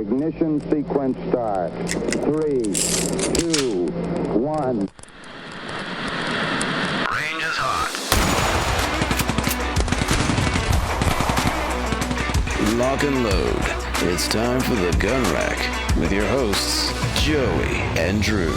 Ignition sequence start. 3, 2, 1. Range is hot. Lock and load. It's time for the Gun Rack with your hosts, Joey and Drew.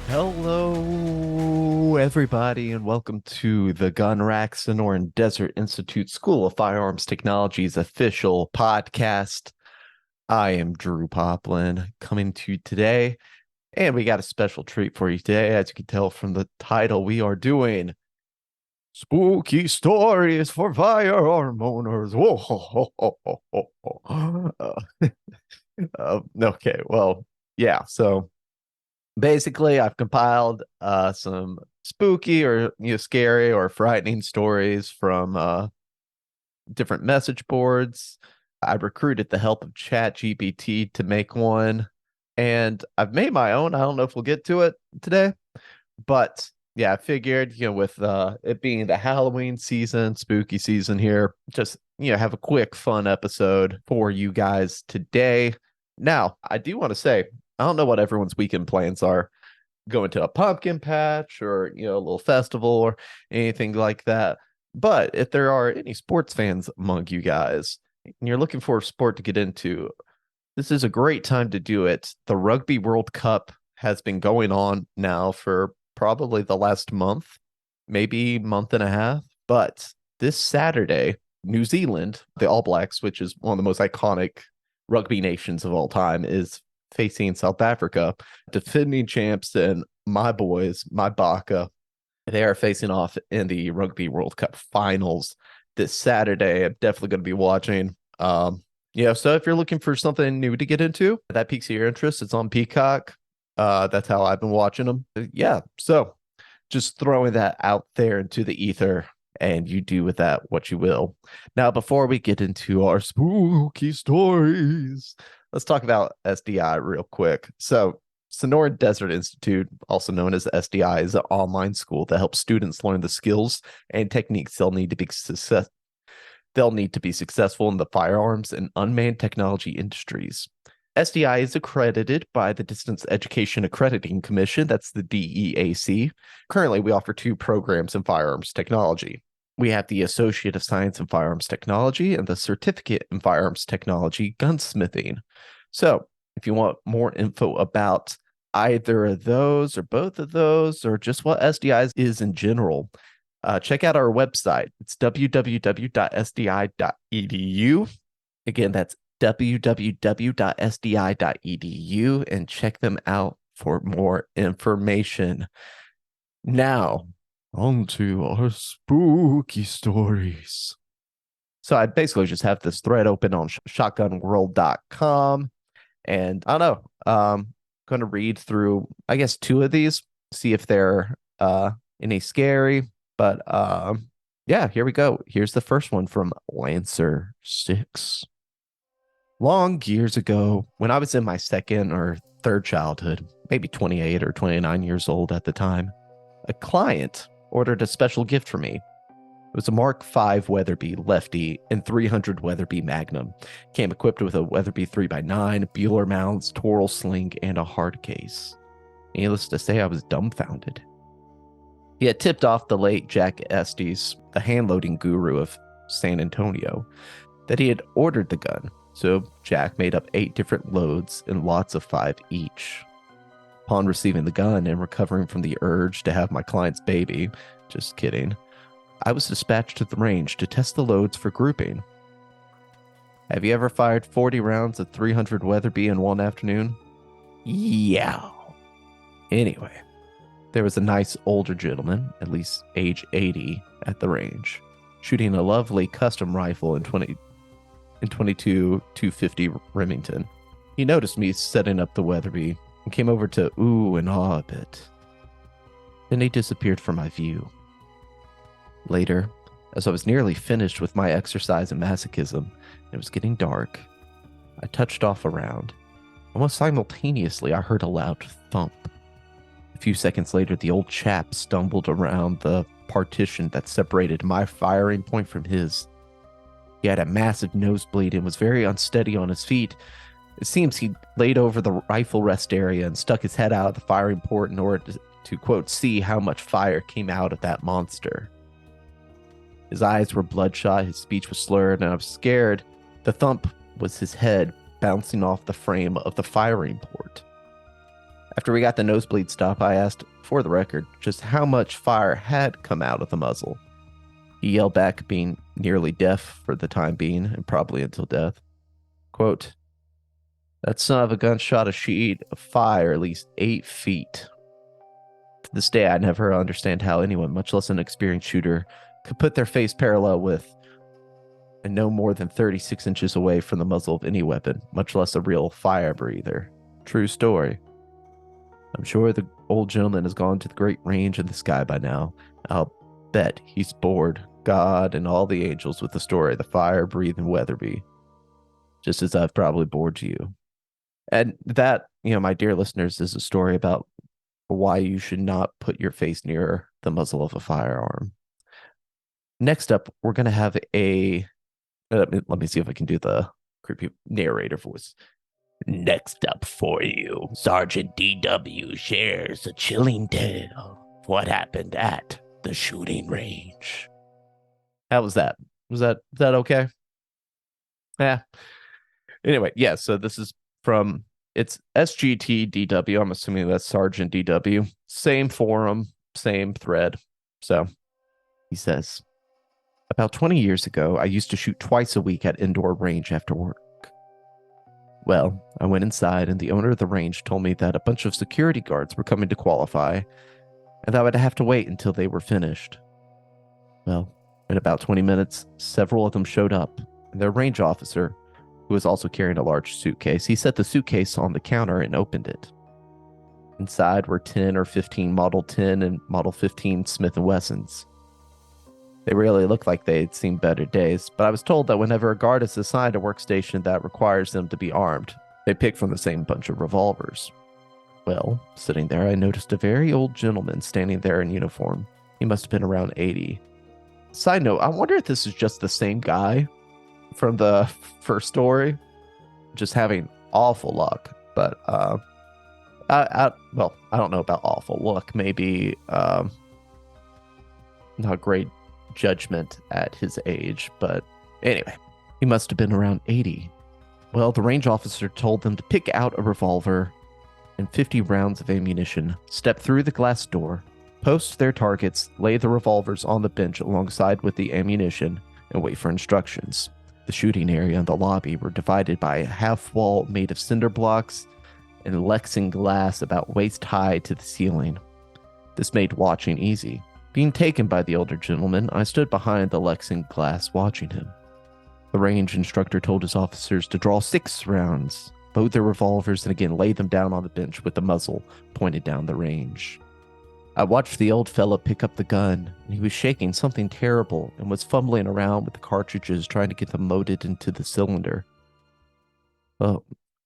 Hello, everybody, and welcome to the Gun Rack Sonoran Desert Institute School of Firearms Technology's official podcast. I am Drew Poplin, coming to you today, and we got a special treat for you today. As you can tell from the title, we are doing Spooky Stories for Firearm Owners. Whoa, ho, ho, ho, ho, ho. Okay, well, yeah, so basically, I've compiled some spooky or scary or frightening stories from different message boards. I recruited the help of ChatGPT to make one, and I've made my own. I don't know if we'll get to it today, but yeah, I figured with it being the Halloween season, spooky season here, just have a quick fun episode for you guys today. Now, I do want to say, I don't know what everyone's weekend plans are. Going to a pumpkin patch or, a little festival or anything like that. But if there are any sports fans among you guys and you're looking for a sport to get into, this is a great time to do it. The Rugby World Cup has been going on now for probably the last month, maybe month and a half. But this Saturday, New Zealand, the All Blacks, which is one of the most iconic rugby nations of all time, is facing South Africa, defending champs, and my boys, my Baka, they are facing off in the Rugby World Cup finals this Saturday. I'm definitely going to be watching. So if you're looking for something new to get into, that piques your interest, it's on Peacock. That's how I've been watching them. Yeah, so just throwing that out there into the ether, and you do with that what you will. Now, before we get into our spooky stories, let's talk about SDI real quick. So, Sonoran Desert Institute, also known as SDI, is an online school that helps students learn the skills and techniques they'll need to be successful in the firearms and unmanned technology industries. SDI is accredited by the Distance Education Accrediting Commission, that's the DEAC. Currently, we offer 2 programs in firearms technology. We have the Associate of Science in Firearms Technology and the Certificate in Firearms Technology Gunsmithing. So, if you want more info about either of those or both of those, or just what SDI is in general, check out our website. It's www.sdi.edu. Again, that's www.sdi.edu, and check them out for more information. Now, on to our spooky stories. So I basically just have this thread open on shotgunworld.com, and I don't know, I'm going to read through, I guess, 2 of these, see if they're any scary, but yeah, here we go. Here's the first one from Lancer 6. Long years ago, when I was in my second or third childhood, maybe 28 or 29 years old at the time, a client ordered a special gift for me. It was a Mark V Weatherby Lefty and 300 Weatherby Magnum. Came equipped with a Weatherby 3x9, Bueller mounts, Toral sling, and a hard case. Needless to say, I was dumbfounded. He had tipped off the late Jack Estes, the hand-loading guru of San Antonio, that he had ordered the gun. So Jack made up 8 different loads in lots of 5 each. Upon receiving the gun and recovering from the urge to have my client's baby, just kidding, I was dispatched to the range to test the loads for grouping. Have you ever fired 40 rounds of 300 Weatherby in one afternoon? Yeah. Anyway, there was a nice older gentleman, at least age 80, at the range, shooting a lovely custom rifle in 22 250 Remington. He noticed me setting up the Weatherby and came over to ooh and ah a bit. Then he disappeared from my view. Later, as I was nearly finished with my exercise and masochism, and it was getting dark, I touched off a round. Almost simultaneously, I heard a loud thump. few seconds later, the old chap stumbled around the partition that separated my firing point from his. He had a massive nosebleed and was very unsteady on his feet. It seems he laid over the rifle rest area and stuck his head out of the firing port in order to quote, see how much fire came out of that monster. His eyes were bloodshot, his speech was slurred, and I was scared. The thump was his head bouncing off the frame of the firing port. After we got the nosebleed stop, I asked, for the record, just how much fire had come out of the muzzle. He yelled back, being nearly deaf for the time being, and probably until death. Quote, that son of a gun shot a sheet of fire at least 8 feet. To this day, I never understand how anyone, much less an experienced shooter, could put their face parallel with and no more than 36 inches away from the muzzle of any weapon, much less a real fire breather. True story. I'm sure the old gentleman has gone to the great range in the sky by now. I'll bet he's bored God and all the angels with the story of the fire-breathing Weatherby, just as I've probably bored you. And that, my dear listeners, is a story about why you should not put your face near the muzzle of a firearm. Next up, we're going to have a... let me see if I can do the creepy narrator voice. Next up for you, Sergeant D.W. shares a chilling tale of what happened at the shooting range. How was that? Was that okay? Yeah. Anyway, yeah, so this is from, it's SGT DW. I'm assuming that's Sergeant DW. Same forum, same thread. So he says, about 20 years ago, I used to shoot twice a week at indoor range after work. Well, I went inside and the owner of the range told me that a bunch of security guards were coming to qualify and that I would have to wait until they were finished. Well, in about 20 minutes, several of them showed up, and their range officer, who was also carrying a large suitcase, he set the suitcase on the counter and opened it. Inside were 10 or 15 Model 10 and Model 15 Smith & Wessons. They really looked like they'd seen better days, but I was told that whenever a guard is assigned a workstation that requires them to be armed, they pick from the same bunch of revolvers. Well, sitting there, I noticed a very old gentleman standing there in uniform. He must have been around 80. Side note, I wonder if this is just the same guy from the first story, just having awful luck. But, I don't know about awful luck. Maybe, not great judgment at his age, but anyway, he must have been around 80. Well, the range officer told them to pick out a revolver and 50 rounds of ammunition, step through the glass door, post their targets, lay the revolvers on the bench alongside with the ammunition, and wait for instructions. The shooting area and the lobby were divided by a half wall made of cinder blocks and Lexan glass about waist high to the ceiling. This made watching easy. Being taken by the older gentleman, I stood behind the Lexan glass watching him. The range instructor told his officers to draw 6 rounds, load their revolvers, and again lay them down on the bench with the muzzle pointed down the range. I watched the old fella pick up the gun, and he was shaking something terrible and was fumbling around with the cartridges trying to get them loaded into the cylinder. Well,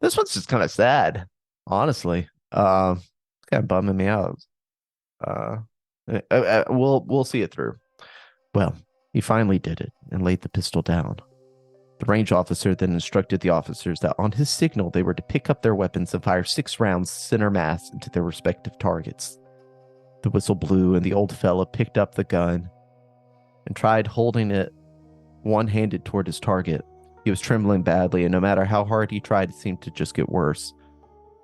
this one's just kind of sad, honestly. It's kind of bumming me out. We'll see it through. Well, he finally did it and laid the pistol down. The range officer then instructed the officers that on his signal they were to pick up their weapons and fire 6 rounds center mass into their respective targets. The whistle blew and the old fella picked up the gun and tried holding it one-handed toward his target. He was trembling badly, and no matter how hard he tried, it seemed to just get worse.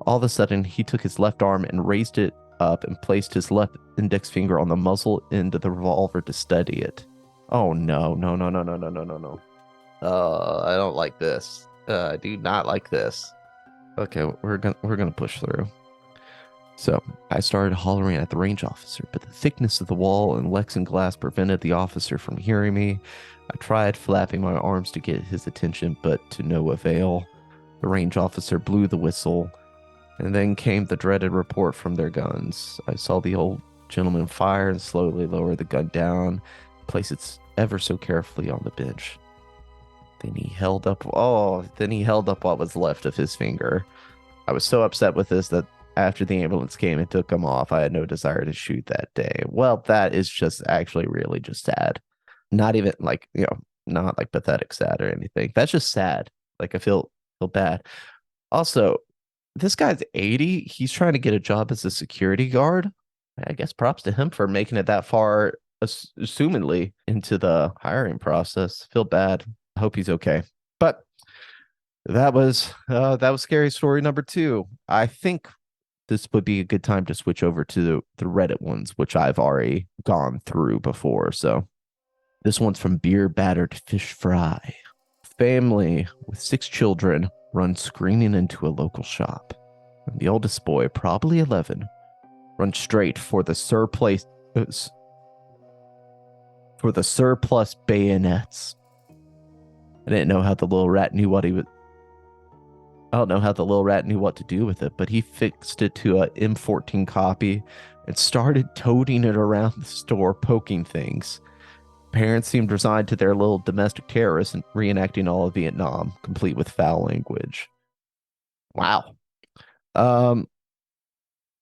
All of a sudden, he took his left arm and raised it up and placed his left index finger on the muzzle end of the revolver to steady it. Oh no. I don't like this. I do not like this. Okay, we're gonna push through. So I started hollering at the range officer, but the thickness of the wall and Lexan glass prevented the officer from hearing me. I tried flapping my arms to get his attention, but to no avail. The range officer blew the whistle, and then came the dreaded report from their guns. I saw the old gentleman fire and slowly lower the gun down, place it ever so carefully on the bench. Then he held up what was left of his finger. I was so upset with this that after the ambulance came and took him off, I had no desire to shoot that day. Well, that is just actually really just sad. Not even like, not like pathetic sad or anything. That's just sad. Like I feel bad. Also, this guy's 80. He's trying to get a job as a security guard. I guess props to him for making it that far, assumedly, into the hiring process. Feel bad. I hope he's okay. But that was scary story number 2. I think this would be a good time to switch over to the Reddit ones, which I've already gone through before. So this one's from Beer Battered Fish Fry. Family with 6 children runs screaming into a local shop. And the oldest boy, probably 11, runs straight for the surplus bayonets. I don't know how the little rat knew what to do with it, but he fixed it to a M14 copy and started toting it around the store, poking things. Parents seemed resigned to their little domestic terrorists and reenacting all of Vietnam, complete with foul language. Wow.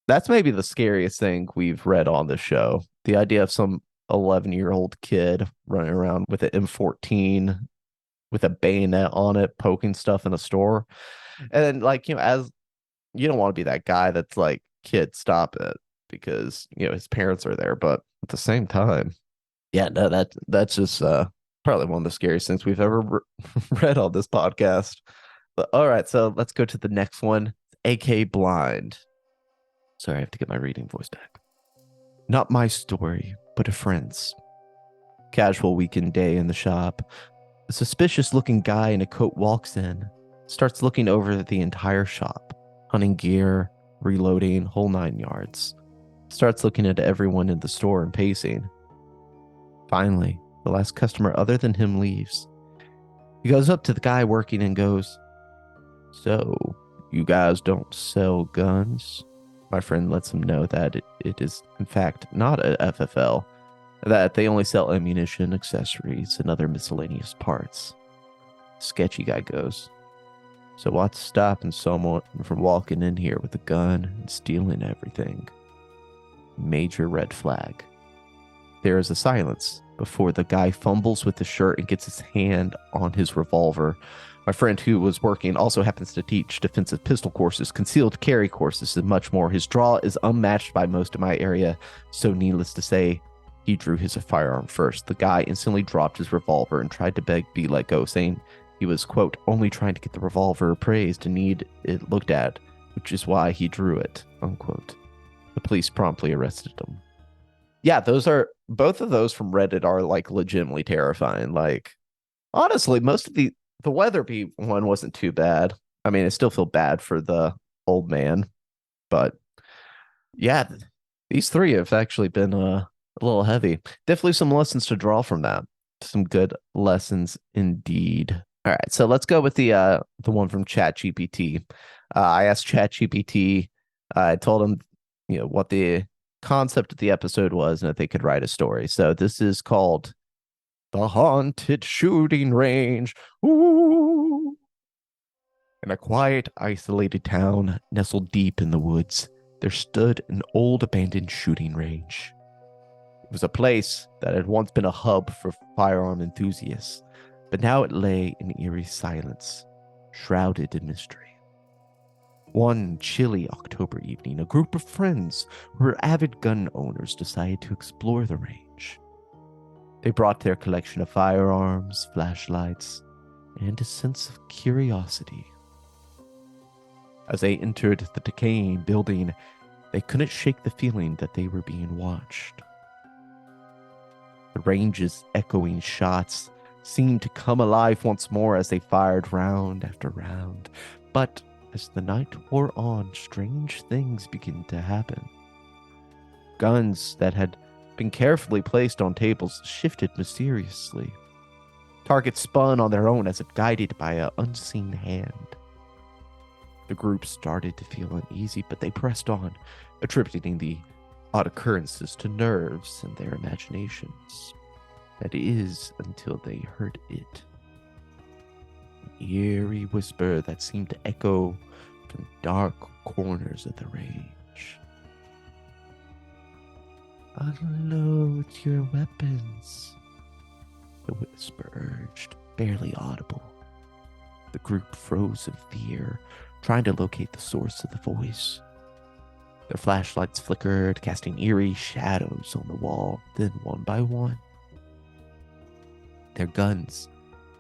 That's maybe the scariest thing we've read on the show. The idea of some 11-year-old kid running around with an M14 with a bayonet on it, poking stuff in a store. And as you don't want to be that guy that's like, kid, stop it, because his parents are there. But at the same time, yeah, no, that's just probably one of the scariest things we've ever read on this podcast. But all right, so let's go to the next one. AK Blind. Sorry, I have to get my reading voice back. Not my story, but a friend's. Casual weekend day in the shop. A suspicious-looking guy in a coat walks in, starts looking over the entire shop, hunting gear, reloading, whole 9 yards. Starts looking at everyone in the store and pacing. Finally, the last customer other than him leaves. He goes up to the guy working and goes, "So, you guys don't sell guns?" My friend lets him know that it is, in fact, not a FFL, that they only sell ammunition, accessories, and other miscellaneous parts. Sketchy guy goes, "So what's stopping someone from walking in here with a gun and stealing everything?" Major red flag. There is a silence before the guy fumbles with the shirt and gets his hand on his revolver. My friend who was working also happens to teach defensive pistol courses, concealed carry courses, and much more. His draw is unmatched by most of my area, so needless to say, he drew his firearm first. The guy instantly dropped his revolver and tried to beg be let go, saying he was, quote, only trying to get the revolver appraised and need it looked at, which is why he drew it, unquote. The police promptly arrested him. Yeah, both of those from Reddit are like legitimately terrifying. Like, honestly, most of the Weatherby one wasn't too bad. I mean, I still feel bad for the old man, but yeah, these 3 have actually been a little heavy. Definitely some lessons to draw from that. Some good lessons indeed. All right, so let's go with the one from ChatGPT. I asked ChatGPT. I told him, what the concept of the episode was and if they could write a story. So this is called The Haunted Shooting Range. Ooh. In a quiet, isolated town nestled deep in the woods, there stood an old abandoned shooting range. It was a place that had once been a hub for firearm enthusiasts, but now it lay in eerie silence, shrouded in mystery. One chilly October evening, a group of friends who were avid gun owners decided to explore the range. They brought their collection of firearms, flashlights, and a sense of curiosity. As they entered the decaying building, they couldn't shake the feeling that they were being watched. The range's echoing shots seemed to come alive once more as they fired round after round. But as the night wore on, strange things began to happen. Guns that had been carefully placed on tables shifted mysteriously. Targets spun on their own as if guided by an unseen hand. The group started to feel uneasy, but they pressed on, attributing the odd occurrences to nerves and their imaginations. That is, until they heard it. An eerie whisper that seemed to echo from dark corners of the range. "Unload your weapons," the whisper urged, barely audible. The group froze in fear, trying to locate the source of the voice. Their flashlights flickered, casting eerie shadows on the wall. Then, one by one, their guns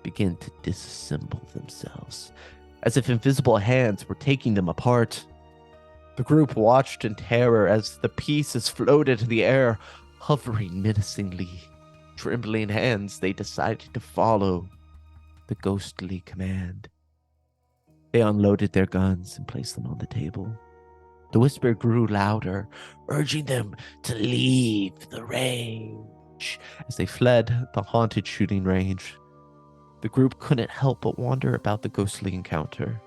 began to disassemble themselves, as if invisible hands were taking them apart. The group watched in terror as the pieces floated in the air, hovering menacingly. Trembling hands, they decided to follow the ghostly command. They unloaded their guns and placed them on the table. The whisper grew louder, urging them to leave the range. As they fled the haunted shooting range, the group couldn't help but wonder about the ghostly encounter.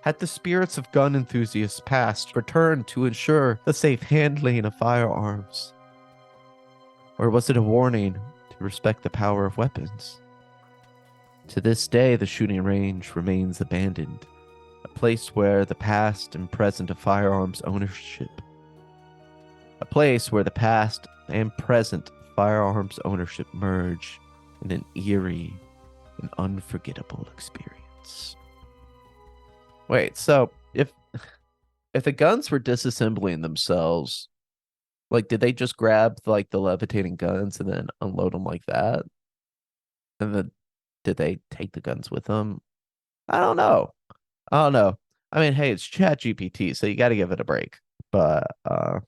Had the spirits of gun enthusiasts past returned to ensure the safe handling of firearms? Or was it a warning to respect the power of weapons? To this day, the shooting range remains abandoned, a place where the past and present of firearms ownership. A place where the past and present firearms ownership merge in an eerie and unforgettable experience. Wait, so if the guns were disassembling themselves, like, did they just grab like the levitating guns and then unload them like that? And then did they take the guns with them? I don't know. I mean, hey, it's ChatGPT, so you got to give it a break. But how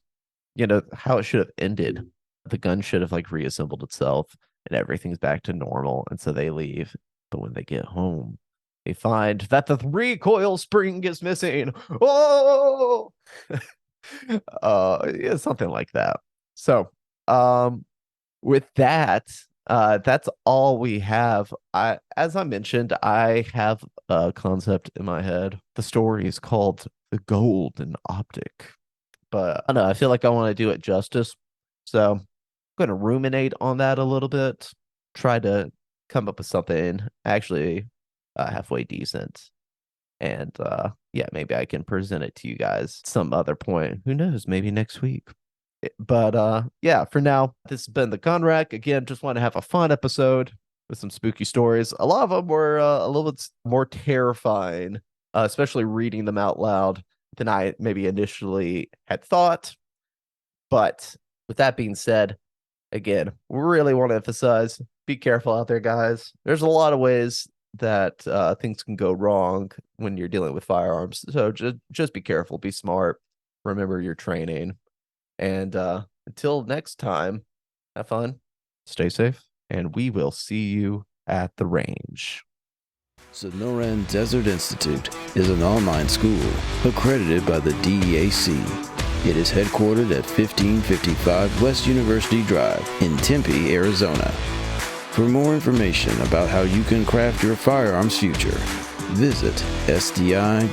it should have ended. The gun should have like reassembled itself and everything's back to normal, and so they leave. But when they get home, they find that the recoil spring is missing. Oh, yeah, something like that. So, with that, that's all we have. As I mentioned, I have a concept in my head. The story is called The Golden Optic, but I don't know, I feel like I want to do it justice. So I'm going to ruminate on that a little bit, try to come up with something actually halfway decent. And yeah, maybe I can present it to you guys some other point. Who knows? Maybe next week. But yeah, for now, this has been the Gun Rack. Again, just want to have a fun episode with some spooky stories. A lot of them were a little bit more terrifying, especially reading them out loud than I maybe initially had thought. But with that being said, again, we really want to emphasize, be careful out there, guys. There's a lot of ways that things can go wrong when you're dealing with firearms. So just be careful, be smart, remember your training. And until next time, have fun, stay safe, and we will see you at the range. Sonoran Desert Institute is an online school accredited by the DEAC. It is headquartered at 1555 West University Drive in Tempe, Arizona. For more information about how you can craft your firearms future, visit sdi.edu.